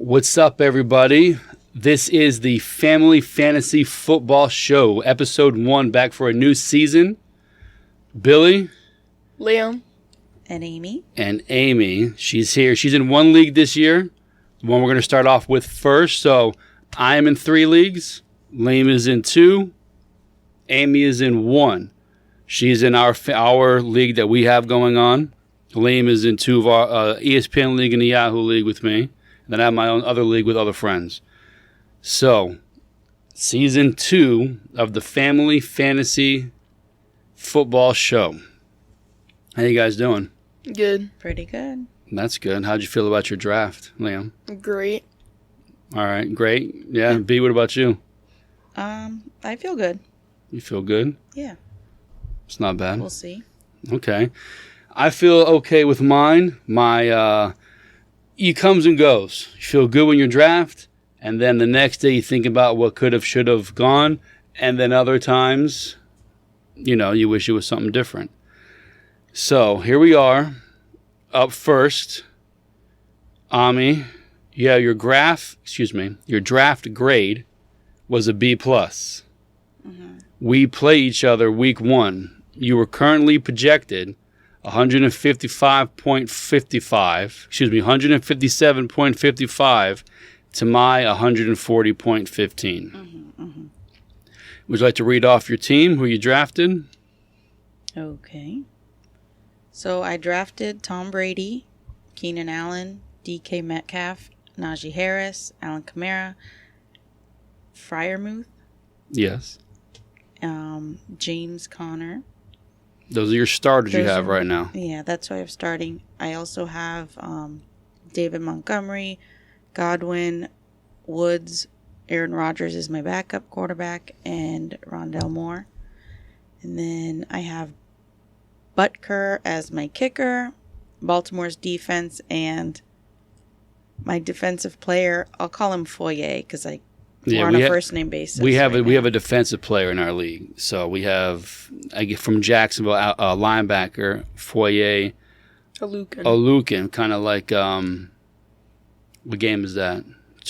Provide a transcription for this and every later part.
What's up, everybody? This is the Family Fantasy Football Show, Episode 1, back for a new season. Billy. Liam. And Amy. And Amy. She's here. She's in one league this year, the one we're going to start off with first. So I am in 3 leagues. Liam is in 2. Amy is in 1. She's in our league that we have going on. Liam is in 2 of our ESPN league and the Yahoo league with me. Then I have my own other league with other friends. So, Season 2 of the Family Fantasy Football Show. How you guys doing? Good. Pretty good. That's good. How'd you feel about your draft, Liam? Great. All right, great. Yeah, B, what about you? I feel good. You feel good? Yeah. It's not bad. We'll see. Okay. I feel okay with mine. My, it comes and goes. You feel good when you draft, and then the next day you think about what could have, should have gone, and then other times, you wish it was something different. So here we are. Up first, Ami, your draft grade was a B+. Mm-hmm. We play each other week 1. You were currently projected 157.55 to my 140.15. Mm-hmm. Would you like to read off your team, who you drafted? Okay. So I drafted Tom Brady, Keenan Allen, DK Metcalf, Najee Harris, Alvin Kamara, Freiermuth. Yes. James Conner. Those are your starters you have right now. Yeah, that's who I have starting. I also have David Montgomery, Godwin, Woods, Aaron Rodgers is my backup quarterback, and Rondell Moore. And then I have Butker as my kicker, Baltimore's defense, and my defensive player, I'll call him Foye because we're on a first-name basis. We have a defensive player in our league. So we have, from Jacksonville, a linebacker, Foye Olukin, kind of like, what game is that?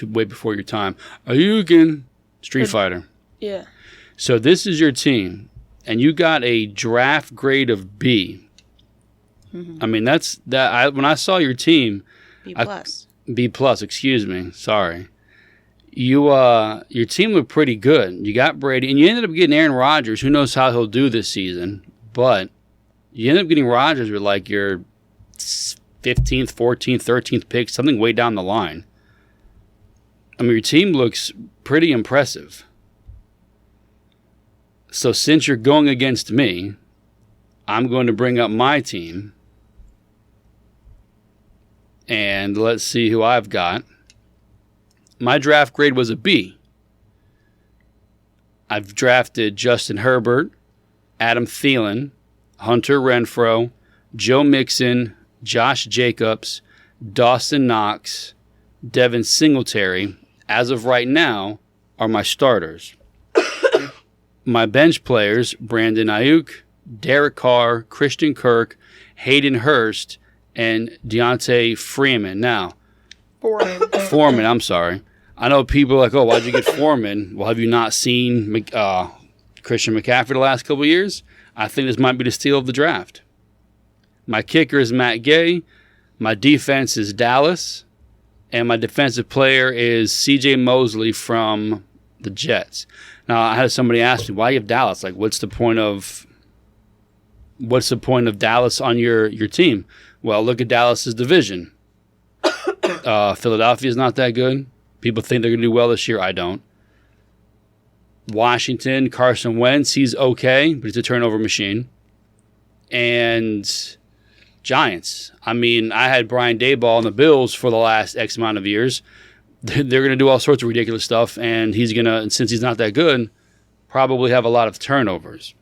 Way before your time. Olukin, Street Fighter. Yeah. So this is your team, and you got a draft grade of B. Mm-hmm. I mean, when I saw your team. B+. B+, excuse me. Sorry. Your team looked pretty good. You got Brady, and you ended up getting Aaron Rodgers. Who knows how he'll do this season? But you ended up getting Rodgers with like your 15th, 14th, 13th pick, something way down the line. I mean, your team looks pretty impressive. So since you're going against me, I'm going to bring up my team. And let's see who I've got. My draft grade was a B. I've drafted Justin Herbert, Adam Thielen, Hunter Renfrow, Joe Mixon, Josh Jacobs, Dawson Knox, Devin Singletary. As of right now, are my starters. My bench players, Brandon Ayuk, Derek Carr, Christian Kirk, Hayden Hurst, and Deontay Freeman. Now, Foreman, I'm sorry. I know people are like, oh, why'd you get Foreman? Well, have you not seen Christian McCaffrey the last couple of years? I think this might be the steal of the draft. My kicker is Matt Gay. My defense is Dallas. And my defensive player is C.J. Mosley from the Jets. Now, I had somebody ask me, why you have Dallas? Like, what's the point of Dallas on your team? Well, look at Dallas's division. Philadelphia's not that good. People think they're going to do well this year. I don't. Washington, Carson Wentz, he's okay, but he's a turnover machine. And Giants. I mean, I had Brian Daboll on the Bills for the last X amount of years. They're going to do all sorts of ridiculous stuff, and he's going to, since he's not that good, probably have a lot of turnovers.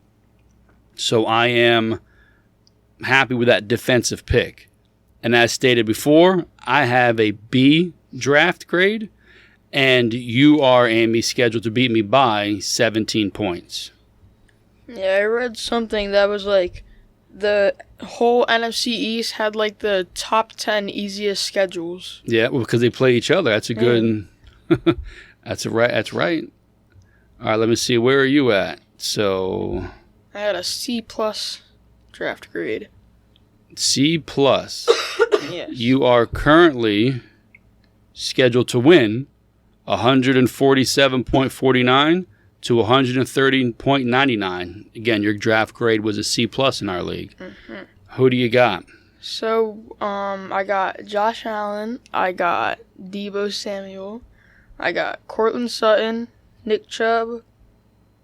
So I am happy with that defensive pick. And as stated before, I have a B draft grade, and you are, Amy, scheduled to beat me by 17 points. Yeah, I read something that was like the whole NFC East had like the top 10 easiest schedules. Yeah, well, because they play each other. That's a good. That's right. That's right. All right, let me see. Where are you at? So I had a C plus draft grade. C plus. Yes. You are currently scheduled to win 147.49 to 130.99. Again, your draft grade was a C plus in our league. Mm-hmm. Who do you got? So, I got Josh Allen, I got Deebo Samuel, I got Cortland Sutton, Nick Chubb,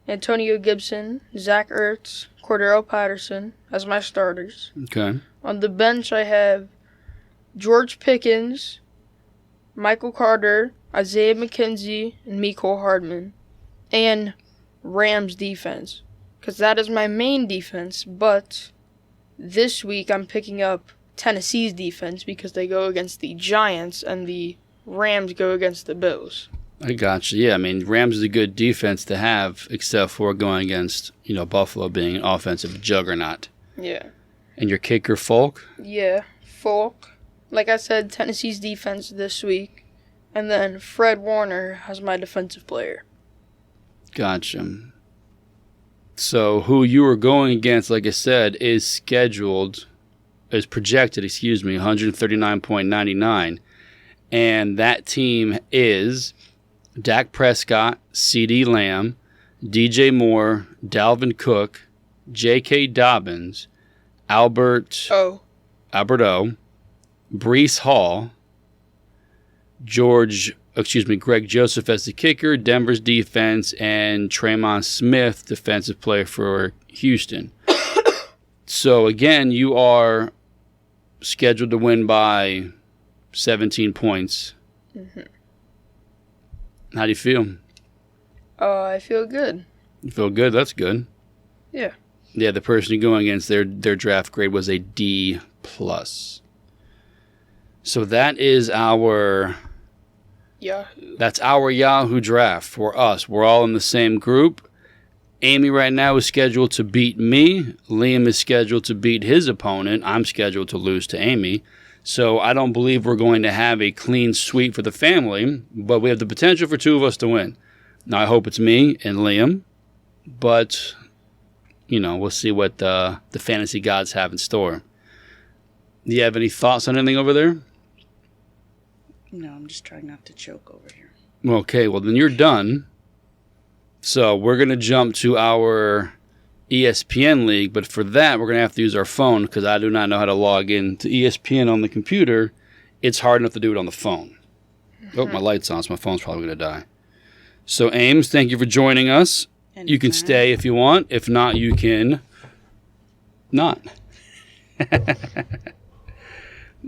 Antonio Gibson, Zach Ertz, Cordero Patterson as my starters. Okay. On the bench, I have George Pickens, Michael Carter, Isaiah McKenzie, and Mecole Hardman. And Rams defense. Because that is my main defense. But this week, I'm picking up Tennessee's defense because they go against the Giants and the Rams go against the Bills. I got you. Yeah, I mean, Rams is a good defense to have, except for going against, Buffalo being an offensive juggernaut. Yeah. And your kicker, Folk? Yeah, Folk. Like I said, Tennessee's defense this week. And then Fred Warner as my defensive player. Gotcha. So who you are going against, like I said, is projected, 139.99. And that team is Dak Prescott, CeeDee Lamb, DJ Moore, Dalvin Cook, J.K. Dobbins, Albert O, Breece Hall, Greg Joseph as the kicker, Denver's defense, and Traymon Smith, defensive player for Houston. So, again, you are scheduled to win by 17 points. Mm-hmm. How do you feel? I feel good. You feel good? That's good. Yeah. Yeah, the person you're going against, their draft grade was a D+. So that is our... Yahoo. That's our Yahoo draft for us. We're all in the same group. Amy right now is scheduled to beat me. Liam is scheduled to beat his opponent. I'm scheduled to lose to Amy. So I don't believe we're going to have a clean sweep for the family, but we have the potential for two of us to win. Now I hope it's me and Liam, but, we'll see what the fantasy gods have in store. Do you have any thoughts on anything over there? No, I'm just trying not to choke over here. Okay, well, then you're done. So we're going to jump to our ESPN league, but for that, we're going to have to use our phone because I do not know how to log in to ESPN on the computer. It's hard enough to do it on the phone. Mm-hmm. Oh, my light's on, so my phone's probably going to die. So, Ames, thank you for joining us. Anytime. You can stay if you want. If not, you can not.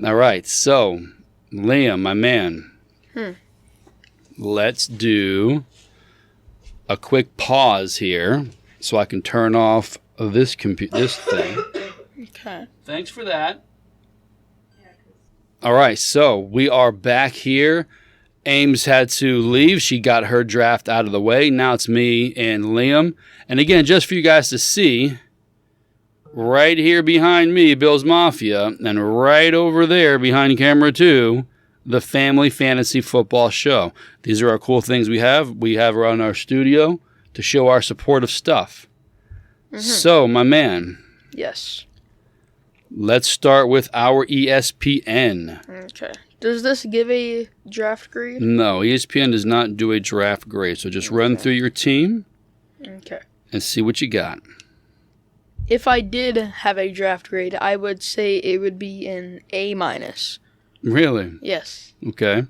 All right, so... Liam, my man, let's do a quick pause here so I can turn off this thing. Okay. Thanks for that. All right, so we are back here. Ames had to leave. She got her draft out of the way. Now it's me and Liam. And again, just for you guys to see, right here behind me, Bill's Mafia, and right over there behind camera 2, the Family Fantasy Football Show. These are our cool things we have. We have around our studio to show our supportive stuff. Mm-hmm. So, my man. Yes. Let's start with our ESPN. Okay. Does this give a draft grade? No, ESPN does not do a draft grade. So just run through your team. Okay. And see what you got. If I did have a draft grade, I would say it would be an A-. Really? Yes. Okay.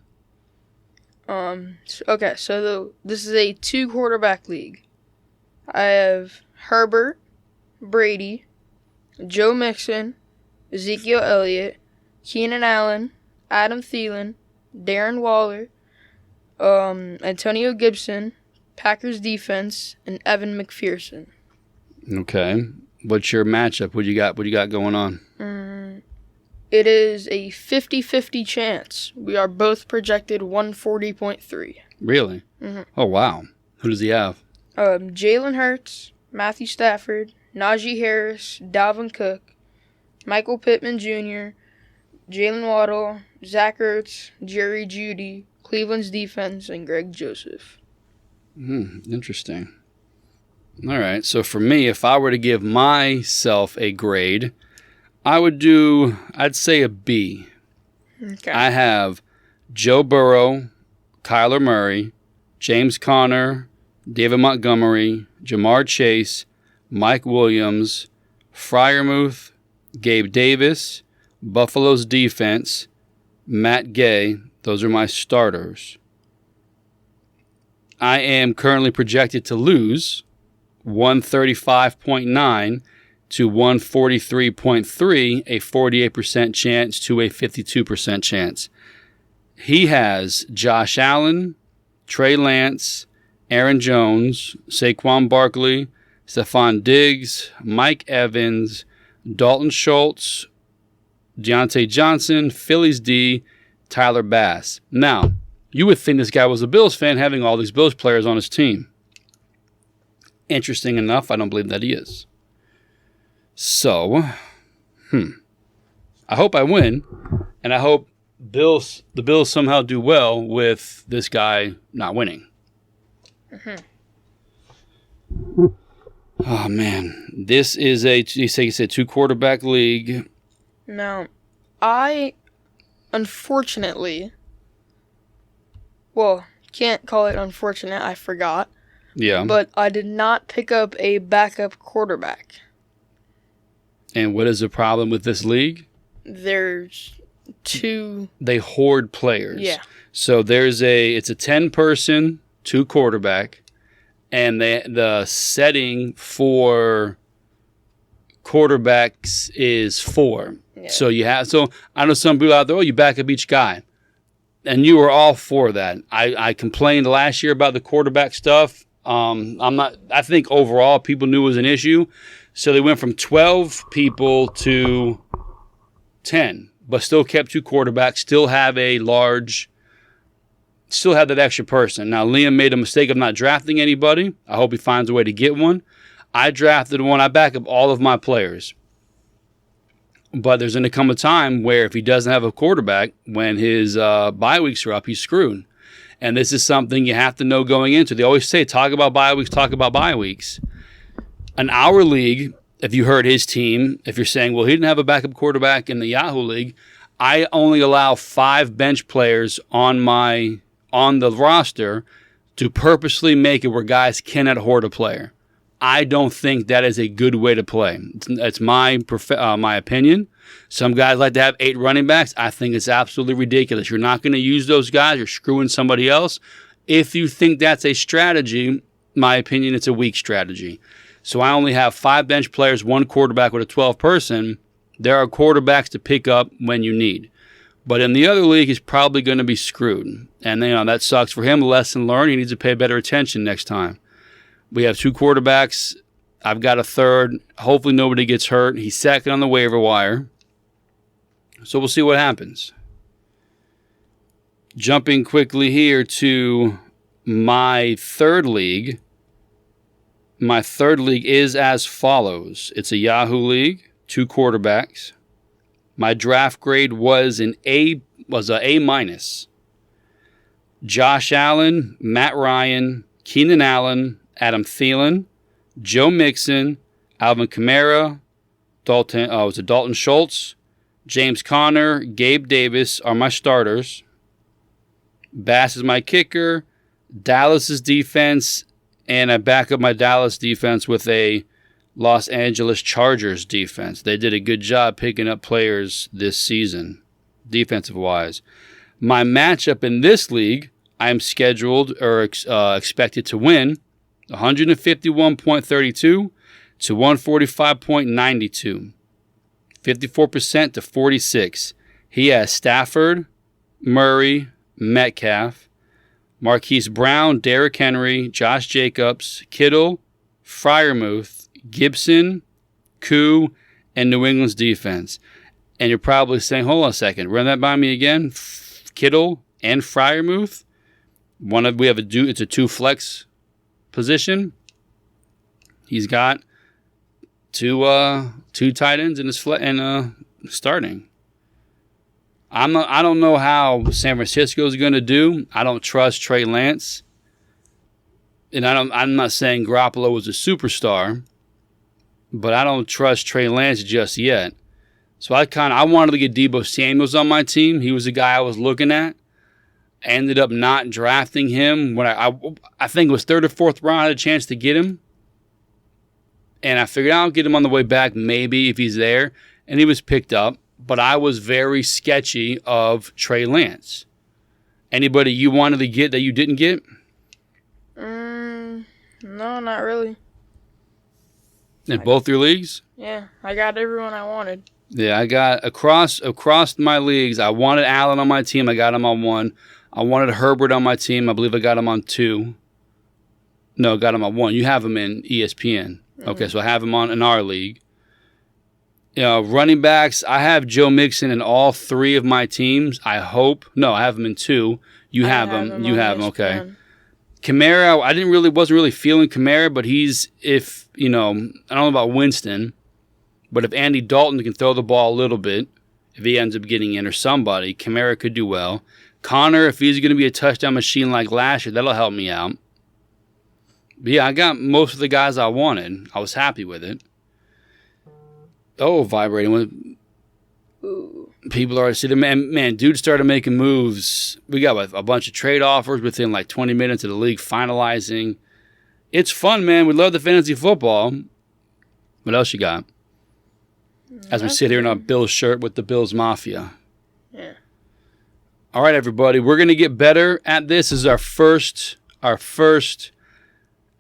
So this is a 2-quarterback league. I have Herbert, Brady, Joe Mixon, Ezekiel Elliott, Keenan Allen, Adam Thielen, Darren Waller, Antonio Gibson, Packers defense, and Evan McPherson. Okay. What's your matchup? What you got going on? It is a 50-50 chance. We are both projected 140.3. Really? Mm-hmm. Oh, wow. Who does he have? Jalen Hurts, Matthew Stafford, Najee Harris, Dalvin Cook, Michael Pittman Jr., Jalen Waddle, Zach Ertz, Jerry Jeudy, Cleveland's defense, and Greg Joseph. Interesting. All right. So for me, if I were to give myself a grade, I'd say a B. Okay. I have Joe Burrow, Kyler Murray, James Conner, David Montgomery, Jamar Chase, Mike Williams, Freiermuth, Gabe Davis, Buffalo's defense, Matt Gay. Those are my starters. I am currently projected to lose 135.9 to 143.3, a 48% chance to a 52% chance. He has Josh Allen, Trey Lance, Aaron Jones, Saquon Barkley, Stephon Diggs, Mike Evans, Dalton Schultz, Deontay Johnson, Phillies D, Tyler Bass. Now, you would think this guy was a Bills fan having all these Bills players on his team. Interesting enough, I don't believe that he is. So, I hope I win, and I hope the Bills somehow do well with this guy not winning. Oh, man. This is you say it's a 2-quarterback league. Now, I, unfortunately, well, can't call it unfortunate, I forgot. Yeah. But I did not pick up a backup quarterback. And what is the problem with this league? There's two. They hoard players. Yeah. So it's a 10-person, 2-quarterback, and the setting for quarterbacks is 4. Yeah. So I know some people out there, you back up each guy. And you were all for that. I complained last year about the quarterback stuff. I think overall people knew it was an issue. So they went from 12 people to 10, but still kept 2 quarterbacks, still have that extra person. Now, Liam made a mistake of not drafting anybody. I hope he finds a way to get one. I drafted one. I back up all of my players. But there's going to come a time where if he doesn't have a quarterback, when his bye weeks are up, he's screwed. And this is something you have to know going into. They always say, talk about bye weeks, talk about bye weeks. In our league, if you heard his team, if you're saying, well, he didn't have a backup quarterback in the Yahoo League, I only allow 5 bench players on the roster to purposely make it where guys cannot hoard a player. I don't think that is a good way to play. It's my opinion. Some guys like to have 8 running backs. I think it's absolutely ridiculous. You're not going to use those guys. You're screwing somebody else. If you think that's a strategy, my opinion, it's a weak strategy. So I only have 5 bench players, 1 quarterback with a 12-person. There are quarterbacks to pick up when you need. But in the other league, he's probably going to be screwed. And that sucks for him. Lesson learned. He needs to pay better attention next time. We have 2 quarterbacks. I've got a third. Hopefully nobody gets hurt. He's second on the waiver wire. So we'll see what happens. Jumping quickly here to my third league. My third league is as follows. It's a Yahoo League, 2 quarterbacks. My draft grade was an A minus. Josh Allen, Matt Ryan, Keenan Allen, Adam Thielen, Joe Mixon, Alvin Kamara, Dalton Schultz, James Conner, Gabe Davis are my starters. Bass is my kicker. Dallas's defense, and I back up my Dallas defense with a Los Angeles Chargers defense. They did a good job picking up players this season, defensive-wise. My matchup in this league, I am scheduled or expected to win 151.32 to 145.92. 54% to 46. He has Stafford, Murray, Metcalf, Marquise Brown, Derrick Henry, Josh Jacobs, Kittle, Freiermuth, Gibson, Koo, and New England's defense. And you're probably saying, hold on a second, run that by me again. Kittle and Freiermuth. It's a 2 flex position. He's got two tight ends in his starting. I don't know how San Francisco is going to do. I don't trust Trey Lance. And I'm not saying Garoppolo was a superstar, but I don't trust Trey Lance just yet. So I wanted to get Deebo Samuels on my team. He was the guy I was looking at. I ended up not drafting him when I think it was third or fourth round. I had a chance to get him. And I figured I'll get him on the way back, maybe if he's there. And he was picked up. But I was very sketchy of Trey Lance. Anybody you wanted to get that you didn't get? No, not really. In both your leagues? Yeah, I got everyone I wanted. Yeah, I got across my leagues. I wanted Allen on my team. I got him on 1. I wanted Herbert on my team. I believe I got him on 2. No, I got him on 1. You have him in ESPN. Mm-hmm. Okay, so I have him in our league. Running backs, I have Joe Mixon in all 3 of my teams. I hope. No, I have him in 2. You have him. You have him. Okay. Kamara, wasn't really feeling Kamara, but I don't know about Winston, but if Andy Dalton can throw the ball a little bit, if he ends up getting in or somebody, Kamara could do well. Connor, if he's going to be a touchdown machine like last year, that'll help me out. But yeah, I got most of the guys I wanted. I was happy with it. Oh, vibrating. People are sitting. Man, dude started making moves. We got a bunch of trade offers within like 20 minutes of the league finalizing. It's fun, man. We love the fantasy football. What else you got? As we sit here in our Bills shirt with the Bills Mafia. Yeah. All right, everybody. We're going to get better at this. This is our first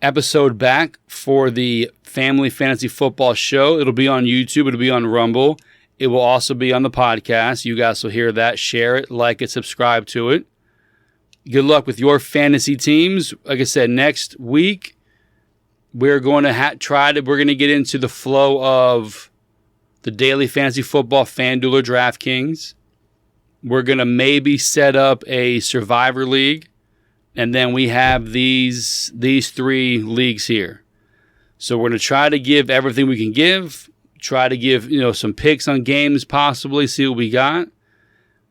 episode back for the Family Fantasy Football Show. It'll be on YouTube. It'll be on Rumble. It will also be on the podcast. You guys will hear that. Share it, like it, subscribe to it. Good luck with your fantasy teams. Like I said, next week we're going to we're going to get into the flow of the daily fantasy football FanDuel or DraftKings. We're going to maybe set up a Survivor League, and then we have these 3 leagues here. So we're going to try to give everything we can give. Try to give, some picks on games possibly, see what we got.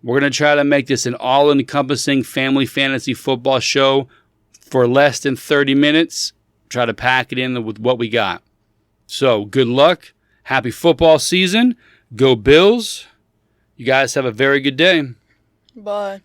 We're going to try to make this an all-encompassing family fantasy football show for less than 30 minutes. Try to pack it in with what we got. So, good luck. Happy football season. Go Bills. You guys have a very good day. Bye.